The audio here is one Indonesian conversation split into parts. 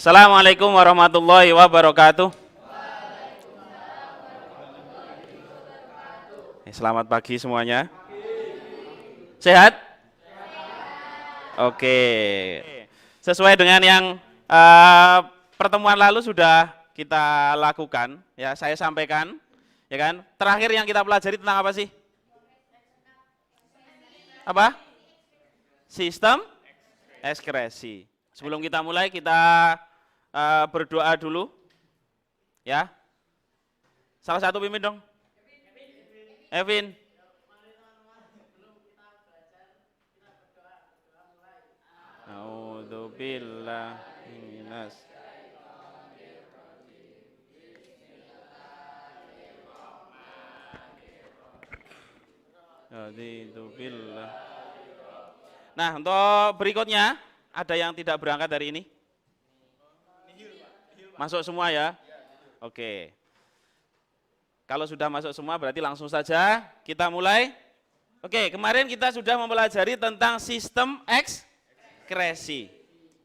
Assalamualaikum warahmatullahi wabarakatuh. Selamat pagi semuanya. Sehat? Oke. Sesuai dengan yang pertemuan lalu sudah kita lakukan, ya saya sampaikan, ya kan? Terakhir yang kita pelajari tentang apa sih? Apa? Sistem ekskresi. Sebelum kita mulai kita berdoa dulu, ya. Salah satu pimpin dong. Evin. A'udzubillahi minas. Nah, untuk berikutnya ada yang tidak berangkat hari ini? Masuk semua ya? Oke. Kalau sudah masuk semua berarti langsung saja kita mulai. Oke, kemarin kita sudah mempelajari tentang sistem ekskresi.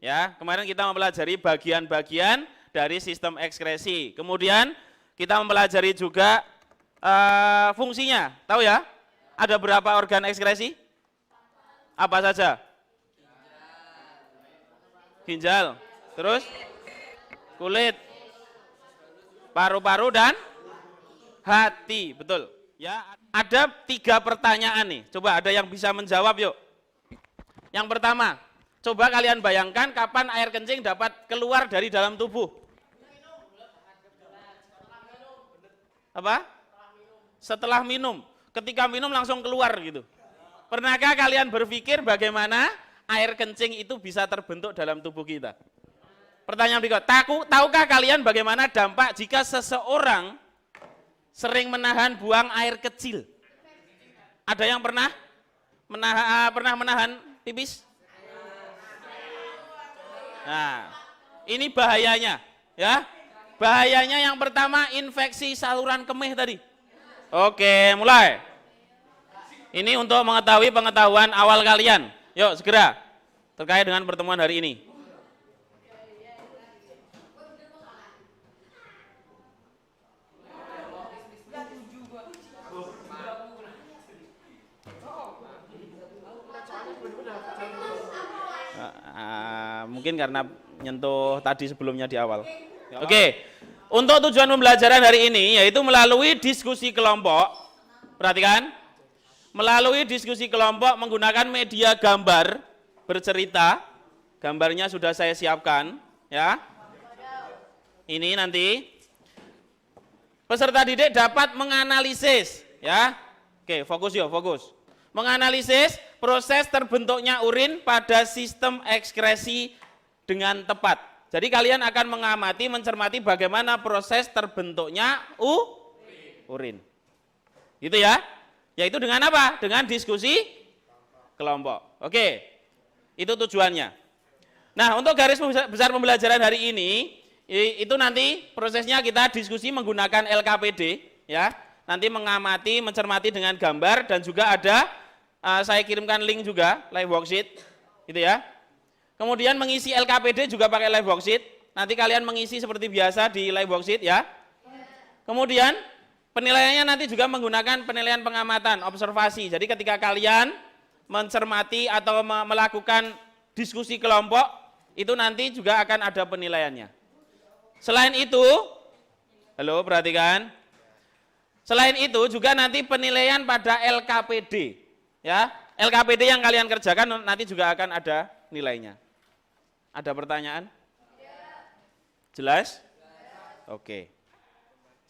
Ya, kemarin kita mempelajari bagian-bagian dari sistem ekskresi. Kemudian kita mempelajari juga fungsinya. Tahu ya? Ada berapa organ ekskresi? Apa saja? Ginjal. Terus? Kulit, paru-paru dan hati, betul. Ya, ada 3 pertanyaan nih. Coba ada yang bisa menjawab yuk. Yang pertama, coba kalian bayangkan kapan air kencing dapat keluar dari dalam tubuh. Apa? Setelah minum. Ketika minum langsung keluar gitu. Pernahkah kalian berpikir bagaimana air kencing itu bisa terbentuk dalam tubuh kita? Pertanyaan berikut, tahukah kalian bagaimana dampak jika seseorang sering menahan buang air kecil? Ada yang pernah menahan pipis? Nah, ini bahayanya, ya. Bahayanya yang pertama infeksi saluran kemih tadi. Oke, mulai. Ini untuk mengetahui pengetahuan awal kalian. Yuk, segera terkait dengan pertemuan hari ini. Mungkin karena nyentuh tadi sebelumnya di awal. Oke, untuk tujuan pembelajaran hari ini yaitu melalui diskusi kelompok. Perhatikan, melalui diskusi kelompok menggunakan media gambar bercerita. Gambarnya sudah saya siapkan, ya. Ini nanti peserta didik dapat menganalisis, ya. Oke, fokus yuk, fokus. Menganalisis proses terbentuknya urin pada sistem ekskresi dengan tepat. Jadi kalian akan mengamati, mencermati bagaimana proses terbentuknya urin. Gitu ya. Yaitu dengan apa? Dengan diskusi kelompok. Oke. Itu tujuannya. Nah, untuk garis besar pembelajaran hari ini itu nanti prosesnya kita diskusi menggunakan LKPD, ya. Nanti mengamati, mencermati dengan gambar dan juga ada saya kirimkan link juga, live worksheet, gitu ya. Kemudian mengisi LKPD juga pakai live worksheet. Nanti kalian mengisi seperti biasa di live worksheet ya. Kemudian penilaiannya nanti juga menggunakan penilaian pengamatan, observasi. Jadi ketika kalian mencermati atau melakukan diskusi kelompok, itu nanti juga akan ada penilaiannya. Selain itu, halo perhatikan. Selain itu juga nanti penilaian pada LKPD. Ya, LKPD yang kalian kerjakan nanti juga akan ada nilainya. Ada pertanyaan? Jelas? Oke.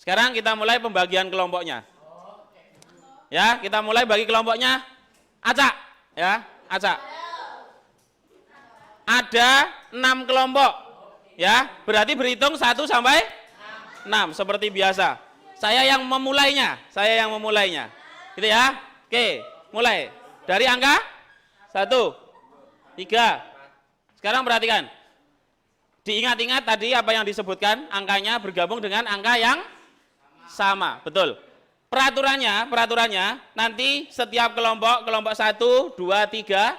Sekarang kita mulai pembagian kelompoknya. Ya, kita mulai bagi kelompoknya. Acak, ya, acak. Ada 6 kelompok, ya. Berarti berhitung 1 sampai 6 seperti biasa. Saya yang memulainya, gitu ya. Oke, mulai dari angka 1, 3. Sekarang perhatikan. Diingat-ingat tadi apa yang disebutkan, angkanya bergabung dengan angka yang sama, betul. Peraturannya nanti setiap kelompok 1, 2, 3,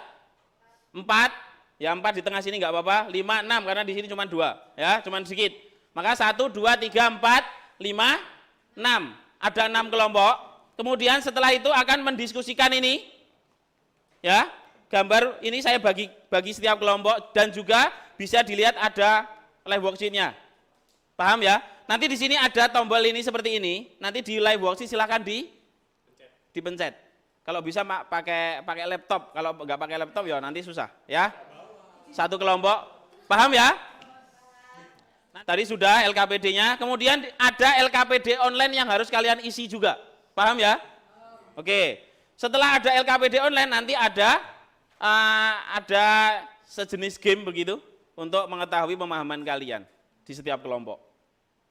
4, ya 4 di tengah sini nggak apa-apa, 5, 6 karena di sini cuma 2, ya, cuma sedikit. Maka 1, 2, 3, 4, 5, 6. Ada 6 kelompok. Kemudian setelah itu akan mendiskusikan ini, ya, gambar ini saya bagi setiap kelompok dan juga bisa dilihat ada live worksheet-nya. Paham ya? Nanti di sini ada tombol ini seperti ini. Nanti di live worksheet silakan dipencet. Kalau bisa pakai laptop. Kalau nggak pakai laptop ya nanti susah, ya. 1 kelompok. Paham ya? Tadi sudah LKPD-nya. Kemudian ada LKPD online yang harus kalian isi juga. Paham ya? Oke. Setelah ada LKPD online nanti ada sejenis game begitu untuk mengetahui pemahaman kalian di setiap kelompok.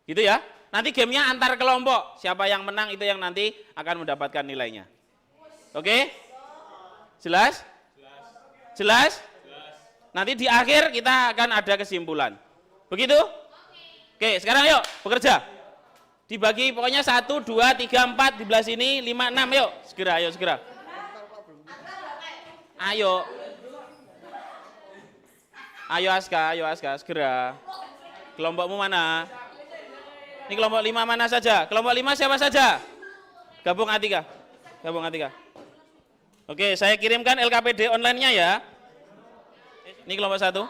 Gitu ya. Nanti gamenya antar kelompok. Siapa yang menang itu yang nanti akan mendapatkan nilainya. Oke? Jelas? Jelas? Nanti di akhir kita akan ada kesimpulan. Begitu? Oke, sekarang yuk bekerja. Dibagi pokoknya 1, 2, 3, 4 di belah sini, 5, 6 yuk. Segera, ayo segera. Ayo. Ayo Aska, segera. Kelompokmu mana? Ini kelompok 5 mana saja? Kelompok 5 siapa saja? Gabung A3. Oke, saya kirimkan LKPD online-nya ya. Ini kelompok 1.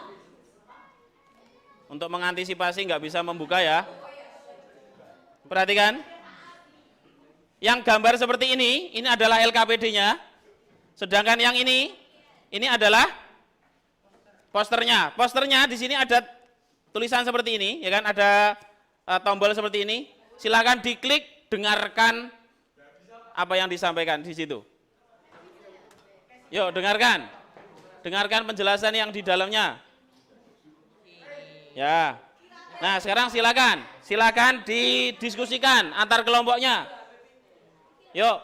Untuk mengantisipasi nggak bisa membuka ya. Perhatikan. Yang gambar seperti ini adalah LKPD-nya. Sedangkan yang ini adalah posternya. Posternya di sini ada tulisan seperti ini, ya kan? Ada tombol seperti ini, silakan diklik, dengarkan apa yang disampaikan di situ. Yuk, dengarkan penjelasan yang di dalamnya. Ya, nah sekarang silakan didiskusikan antar kelompoknya. Yuk,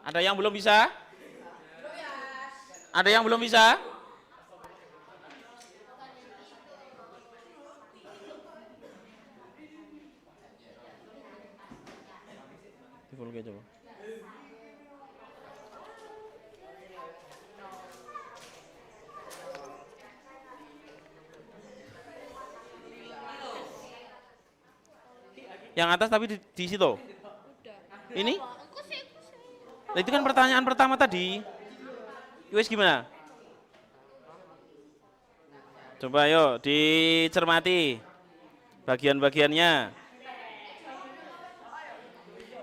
ada yang belum bisa? Ada yang belum bisa? Coba. Yang atas tapi di situ. Ini? Nah, itu kan pertanyaan pertama tadi. Wes gimana? Coba yuk dicermati bagian-bagiannya.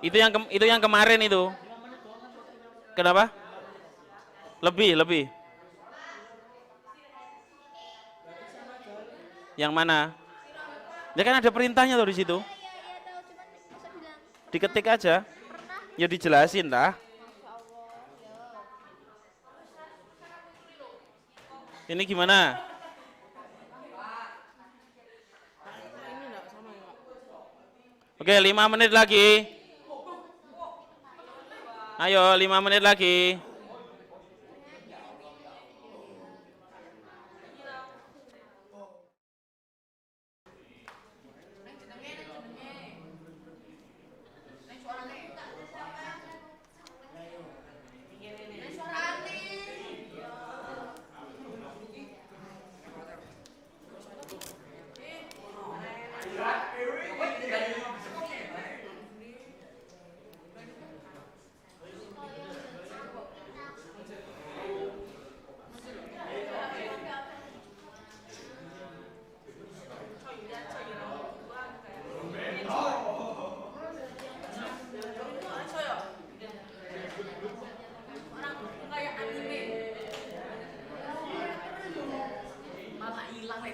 Itu yang kemarin itu. Kenapa? Lebih. Yang mana? Ya kan ada perintahnya tuh di situ. Diketik aja. Ya dijelasin lah. Ini gimana? Oke, 5 menit lagi. Ayo, 5 menit lagi.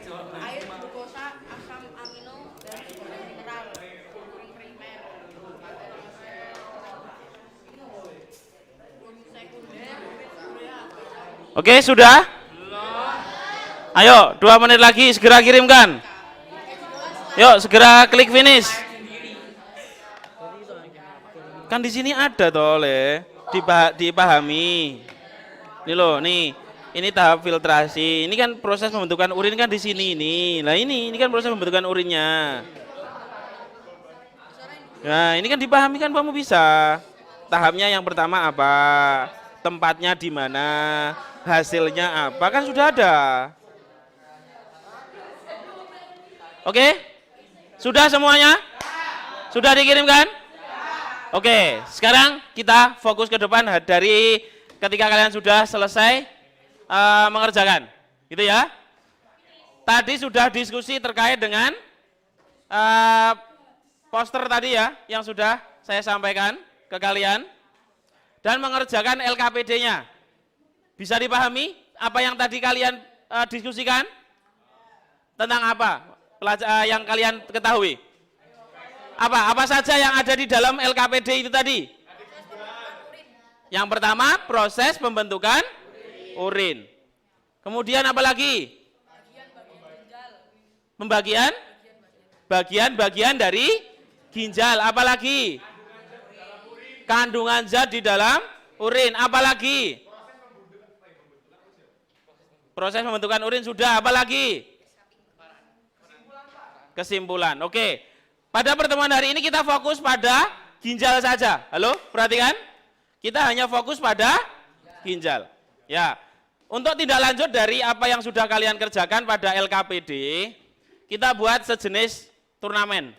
Air, glukosa, asam amino, dan Oke, sudah? Ayo, 2 menit lagi segera kirimkan. Yuk, segera klik finish. Kan di sini ada toh, dipahami. Ini loh, nih. Ini tahap filtrasi. Ini kan proses pembentukan urin kan di sini ini. Nah, ini kan proses pembentukan urinnya. Nah, ini kan dipahami kan kamu bisa. Tahapnya yang pertama apa? Tempatnya di mana? Hasilnya apa? Kan sudah ada. Oke? Sudah semuanya? Sudah dikirimkan? Oke, sekarang kita fokus ke depan dari ketika kalian sudah selesai mengerjakan, gitu ya. Tadi sudah diskusi terkait dengan poster tadi ya, yang sudah saya sampaikan ke kalian, dan mengerjakan LKPD-nya. Bisa dipahami apa yang tadi kalian diskusikan? Tentang apa yang kalian ketahui? Apa saja yang ada di dalam LKPD itu tadi? Yang pertama, proses pembentukan urin. Kemudian apa lagi? Pembagian bagian-bagian dari ginjal. Apa lagi? Kandungan zat di dalam urin. Apa lagi? Proses pembentukan urin sudah. Apa lagi? Kesimpulan. Oke. Pada pertemuan hari ini kita fokus pada ginjal saja. Halo, perhatikan. Kita hanya fokus pada ginjal. Ya. Untuk tindak lanjut dari apa yang sudah kalian kerjakan pada LKPD, kita buat sejenis turnamen.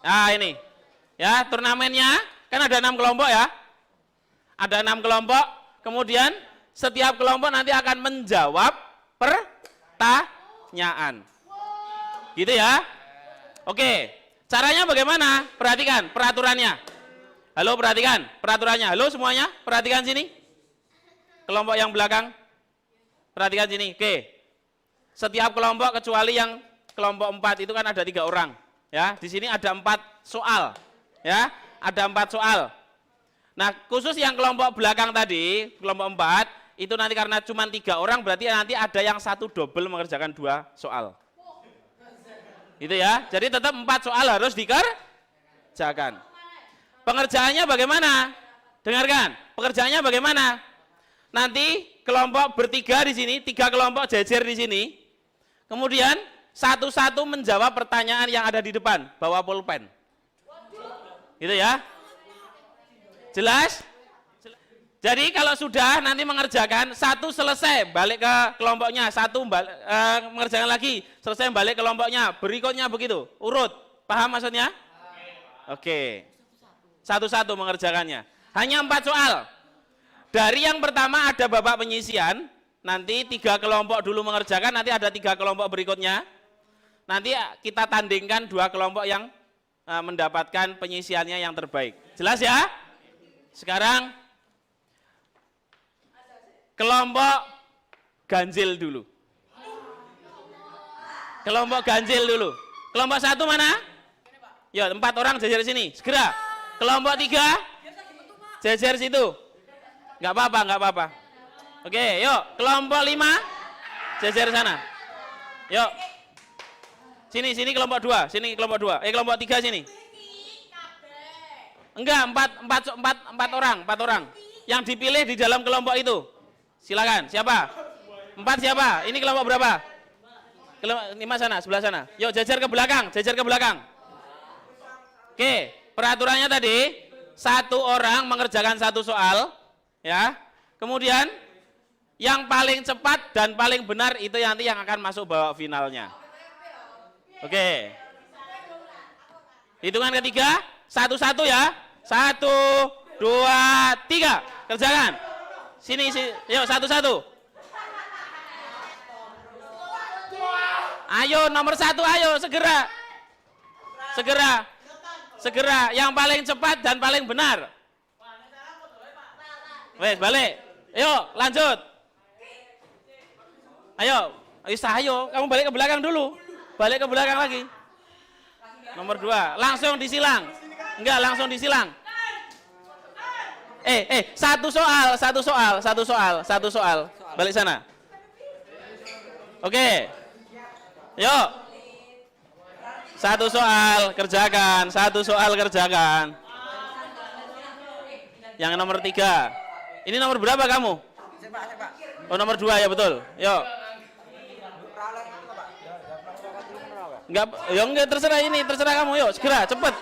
Nah, ini. Ya, turnamennya kan ada 6 kelompok ya. Ada 6 kelompok, kemudian setiap kelompok nanti akan menjawab pertanyaan. Gitu ya. Oke, caranya bagaimana? Perhatikan peraturannya. Halo, perhatikan peraturannya. Halo semuanya, perhatikan sini. Kelompok yang belakang, perhatikan sini. Oke, setiap kelompok kecuali yang kelompok 4 itu kan ada 3 orang. Ya, di sini ada 4 soal. Ya, ada 4 soal. Nah, khusus yang kelompok belakang tadi, kelompok 4, itu nanti karena cuma 3 orang, berarti nanti ada yang 1 double mengerjakan 2 soal. Gitu ya, jadi tetap 4 soal harus dikerjakan. Pengerjaannya bagaimana? Dengarkan, pengerjaannya bagaimana? Nanti kelompok bertiga di sini, 3 kelompok jejer di sini. Kemudian satu-satu menjawab pertanyaan yang ada di depan, bawa pulpen. Gitu ya. Jelas? Jadi kalau sudah nanti mengerjakan, 1 selesai balik ke kelompoknya, 1 mengerjakan lagi, selesai balik ke kelompoknya, berikutnya begitu, urut. Paham maksudnya? Oke. Satu-satu mengerjakannya. Hanya 4 soal. Dari yang pertama ada babak penyisian, nanti 3 kelompok dulu mengerjakan, nanti ada 3 kelompok berikutnya. Nanti kita tandingkan 2 kelompok yang mendapatkan penyisiannya yang terbaik. Jelas ya? Sekarang kelompok ganjil dulu. Kelompok ganjil dulu. Kelompok 1 mana? Ya, 4 orang jejer sini, segera. Kelompok 3 jejer situ. Enggak apa-apa. Oke, yuk. Kelompok 5 jejer sana. Yuk. Sini kelompok 2, sini kelompok 2. Kelompok 3 sini. Enggak, 4 orang. Yang dipilih di dalam kelompok itu. Silakan, siapa? 4 siapa? Ini kelompok berapa? Kelompok 5 sana, sebelah sana. Yuk, jejer ke belakang. Oke, peraturannya tadi 1 orang mengerjakan 1 soal, ya. Kemudian yang paling cepat dan paling benar itu nanti yang akan masuk babak finalnya. Oke. Hitungan ketiga, 1-1 ya. 1, 2, 3. Kerjakan. Sini, yuk 1-1. Ayo nomor 1, ayo segera. Yang paling cepat dan paling benar. Wes, balik. Yuk, lanjut. Ayo, kamu balik ke belakang dulu. Balik ke belakang lagi. Nomor 2, langsung disilang. Enggak, langsung disilang. Satu soal. Balik sana. Oke. Yuk. Satu soal kerjakan. Yang nomor 3. Ini nomor berapa kamu? Oh, nomor 2 ya, betul. Yuk. Enggak terserah ini, terserah kamu. Yuk, segera, cepet.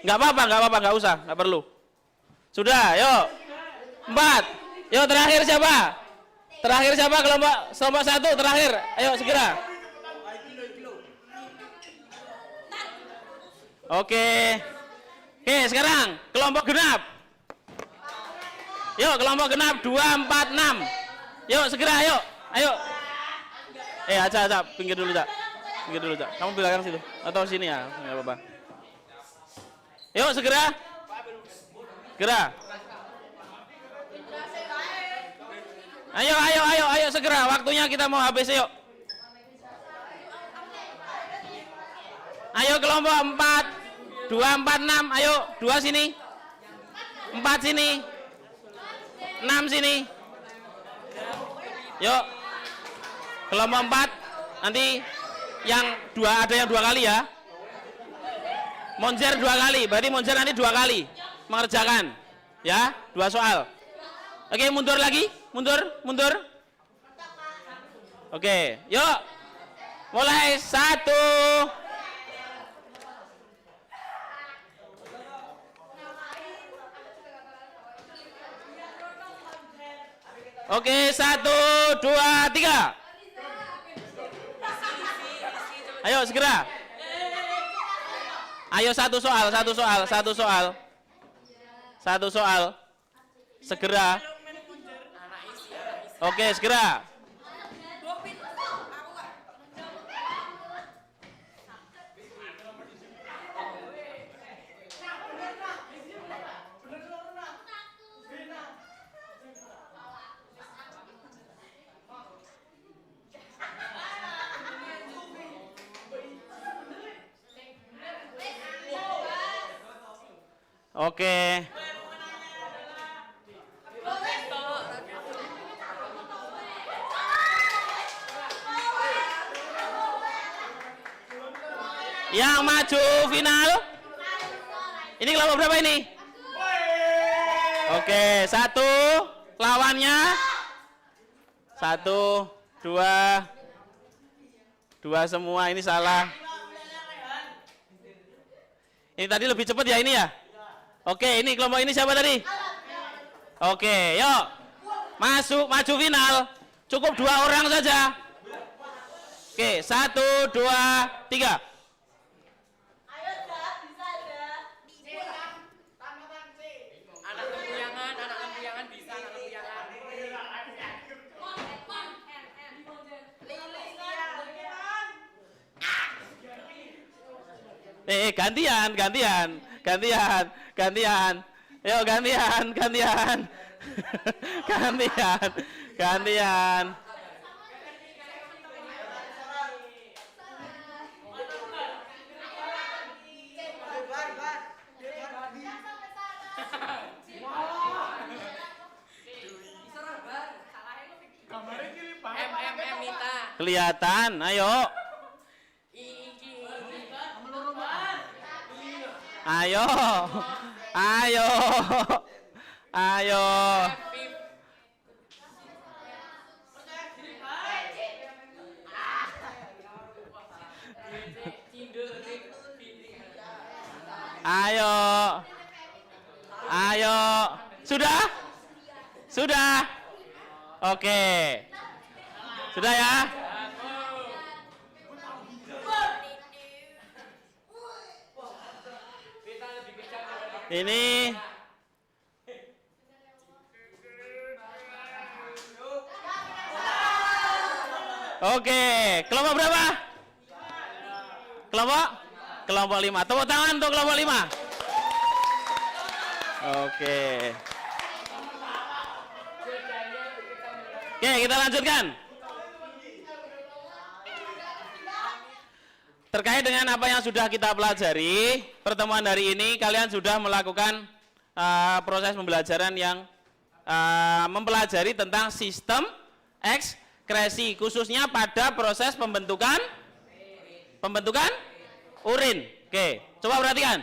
Enggak apa-apa, enggak usah, enggak perlu. Sudah, yuk. 4. Yuk, terakhir siapa? Kelompok 1 terakhir. Ayo segera. Oke, sekarang kelompok genap. Yuk, kelompok genap 2, 4, 6. Yuk, segera, yuk. Ayo. Aca, pinggir dulu, Cak. Kamu belakang situ atau sini ya, enggak apa-apa. Yuk, segera. Ayo segera. Waktunya kita mau habis, yuk. Ayo kelompok 4. 2, 4, 6. Ayo, 2 sini. 4 sini. 6 sini. Yuk. Kelompok 4 nanti ada yang 2 kali ya. Monjer 2 kali. Berarti monjer nanti 2 kali mengerjakan. Ya, 2 soal. Oke, mundur lagi. Mundur. Oke, yuk. Mulai 1. Oke, 1, 2, 3. Ayo segera. Ayo satu soal. Segera. Oke, segera. Oke. Yang maju final. Ini kelompok berapa ini? Oke, 1 lawannya. 1, 2. 2 semua, ini salah. Ini tadi lebih cepat ya ini ya? Oke, ini kelompok ini siapa tadi? Oke, yuk. Maju final. Cukup 2 orang saja. Oke, 1, 2, 3. Anak lembuyangan bisa, anak lembuyangan. Gantian. Yuk, gantian. Kelihatan, ayo. Ayo. Sudah? Oke. Sudah ya? Ini oke, kelompok berapa? Kelompok 5. Tepuk tangan untuk kelompok 5. Oke. Oke, kita lanjutkan. Terkait dengan apa yang sudah kita pelajari, pertemuan hari ini kalian sudah melakukan proses pembelajaran yang mempelajari tentang sistem ekskresi, khususnya pada proses pembentukan urin. Oke, coba perhatikan.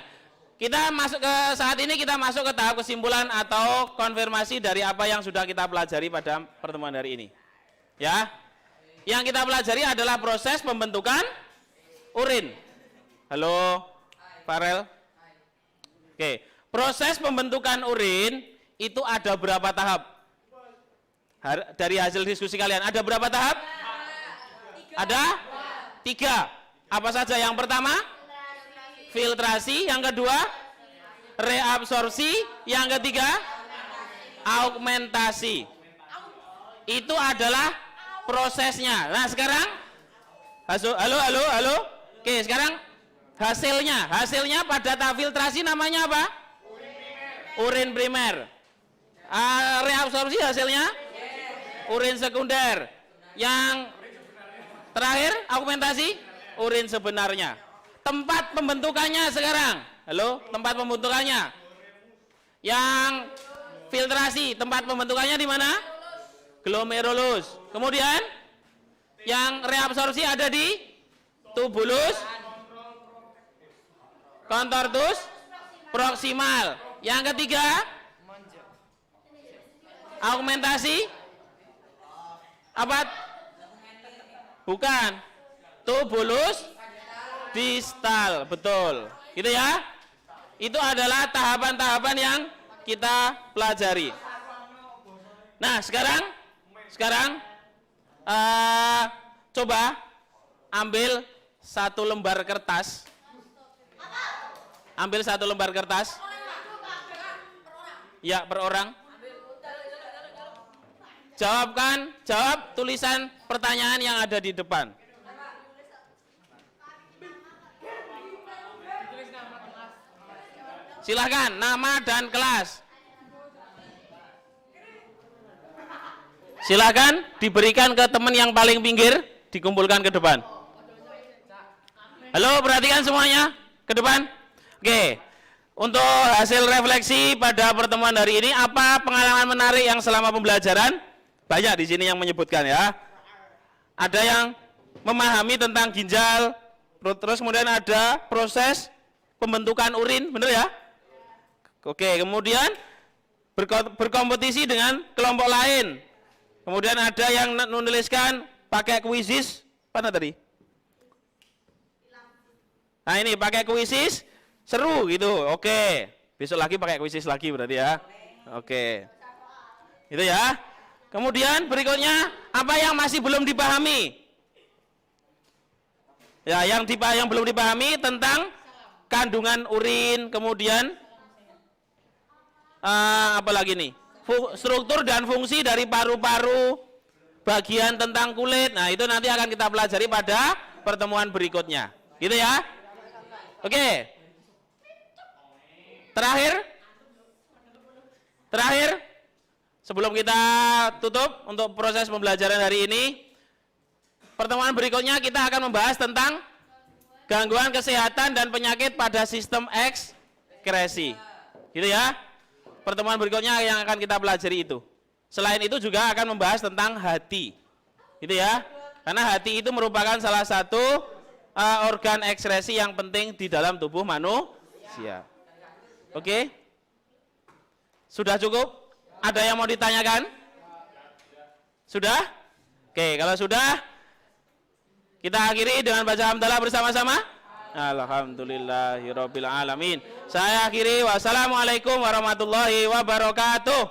Kita masuk ke saat ini kita masuk ke tahap kesimpulan atau konfirmasi dari apa yang sudah kita pelajari pada pertemuan hari ini. Ya. Yang kita pelajari adalah proses pembentukan urin. Halo, Farel. Oke, proses pembentukan urin itu ada berapa tahap? Dari hasil diskusi kalian, ada berapa tahap? Ada 3. Apa saja? Yang pertama? Filtrasi. Yang kedua? Reabsorpsi. Yang ketiga? Augmentasi. Itu adalah prosesnya. Nah, sekarang halo. Oke, sekarang hasilnya pada tahap filtrasi namanya apa? Urin primer. Reabsorpsi hasilnya? Urin sekunder. Yang terakhir augmentasi? Urin sebenarnya. Tempat pembentukannya sekarang. Halo, tempat pembentukannya. Yang filtrasi, tempat pembentukannya di mana? Glomerulus. Kemudian yang reabsorpsi ada di tubulus contortus proximal. Yang ketiga augmentasi apa? Bukan. Tubulus distal, betul. Gitu ya. Itu adalah tahapan-tahapan yang kita pelajari. Nah, sekarang coba ambil 1 lembar kertas. Ambil 1 lembar kertas. Ya, per orang. Jawab tulisan pertanyaan yang ada di depan. Silahkan, nama dan kelas. Silahkan diberikan ke teman yang paling pinggir, dikumpulkan ke depan. Halo, perhatikan semuanya ke depan. Oke, untuk hasil refleksi pada pertemuan hari ini, apa pengalaman menarik yang selama pembelajaran? Banyak di sini yang menyebutkan ya. Ada yang memahami tentang ginjal, terus kemudian ada proses pembentukan urin, benar ya? Oke, kemudian berkompetisi dengan kelompok lain. Kemudian ada yang menuliskan pakai kuisis, mana tadi? Nah ini pakai kuisis, seru gitu. Oke, besok lagi pakai kuisis lagi berarti ya. Oke, itu ya. Kemudian berikutnya apa yang masih belum dipahami? Ya, yang belum dipahami tentang kandungan urin, kemudian apa lagi nih? Struktur dan fungsi dari paru-paru, bagian tentang kulit. Nah, itu nanti akan kita pelajari pada pertemuan berikutnya. Gitu ya? Oke. Terakhir, sebelum kita tutup untuk proses pembelajaran hari ini, pertemuan berikutnya kita akan membahas tentang gangguan kesehatan dan penyakit pada sistem ekskresi. Gitu ya? Pertemuan berikutnya yang akan kita pelajari itu. Selain itu juga akan membahas tentang hati. Gitu ya? Karena hati itu merupakan salah satu organ ekskresi yang penting di dalam tubuh manusia. Oke? Sudah cukup? Ada yang mau ditanyakan? Sudah? Oke, kalau sudah kita akhiri dengan baca hamdalah bersama-sama. Alhamdulillahirabbil alamin. Saya akhiri, wassalamualaikum warahmatullahi wabarakatuh.